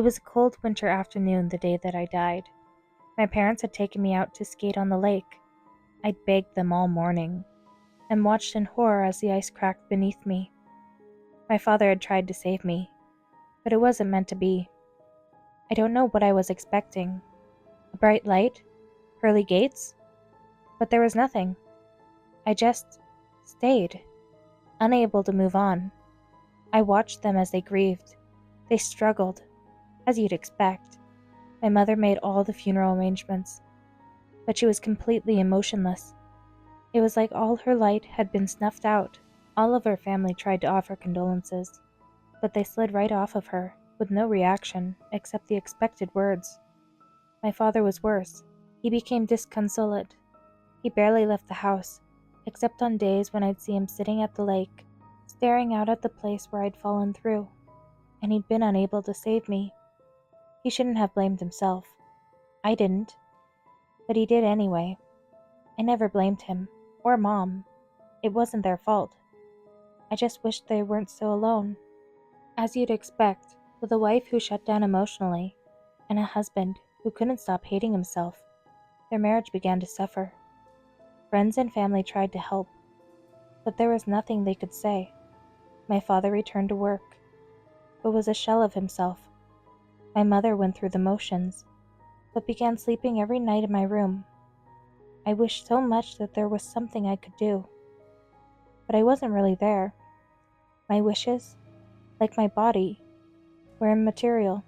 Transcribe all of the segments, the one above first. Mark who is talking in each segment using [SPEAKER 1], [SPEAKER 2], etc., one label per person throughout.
[SPEAKER 1] It was a cold winter afternoon the day that I died. My parents had taken me out to skate on the lake. I'd begged them all morning, and watched in horror as the ice cracked beneath me. My father had tried to save me, but it wasn't meant to be. I don't know what I was expecting. A bright light? Pearly gates? But there was nothing. I just stayed, unable to move on. I watched them as they grieved. They struggled, as you'd expect. My mother made all the funeral arrangements, but she was completely emotionless. It was like all her light had been snuffed out. All of her family tried to offer condolences, but they slid right off of her, with no reaction except the expected words. My father was worse. He became disconsolate. He barely left the house, except on days when I'd see him sitting at the lake, staring out at the place where I'd fallen through, and he'd been unable to save me. He shouldn't have blamed himself. I didn't, but he did anyway. I never blamed him, or Mom. It wasn't their fault. I just wished they weren't so alone. As you'd expect, with a wife who shut down emotionally, and a husband who couldn't stop hating himself, their marriage began to suffer. Friends and family tried to help, but there was nothing they could say. My father returned to work, but was a shell of himself. My mother went through the motions, but began sleeping every night in my room. I wished so much that there was something I could do, but I wasn't really there. My wishes, like my body, were immaterial.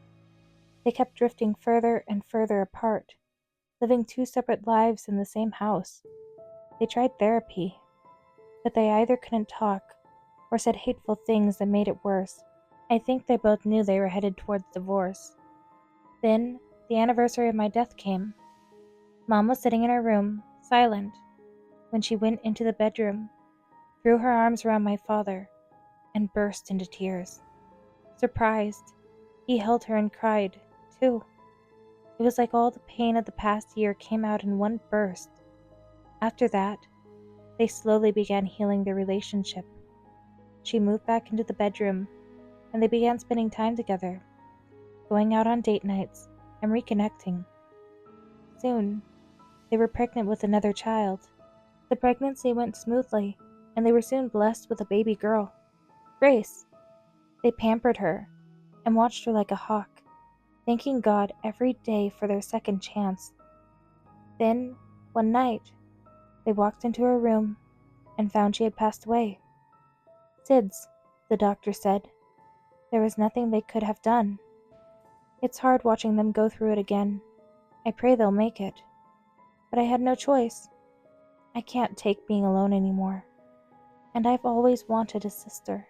[SPEAKER 1] They kept drifting further and further apart, living two separate lives in the same house. They tried therapy, but they either couldn't talk or said hateful things that made it worse. I think they both knew they were headed towards divorce. Then, the anniversary of my death came. Mom was sitting in her room, silent, when she went into the bedroom, threw her arms around my father, and burst into tears. Surprised, he held her and cried, too. It was like all the pain of the past year came out in one burst. After that, they slowly began healing their relationship. She moved back into the bedroom, and they began spending time together, going out on date nights and reconnecting. Soon, they were pregnant with another child. The pregnancy went smoothly, and they were soon blessed with a baby girl, Grace. They pampered her and watched her like a hawk, thanking God every day for their second chance. Then, one night, they walked into her room and found she had passed away. SIDS, the doctor said. There was nothing they could have done. It's hard watching them go through it again. I pray they'll make it. But I had no choice. I can't take being alone anymore. And I've always wanted a sister.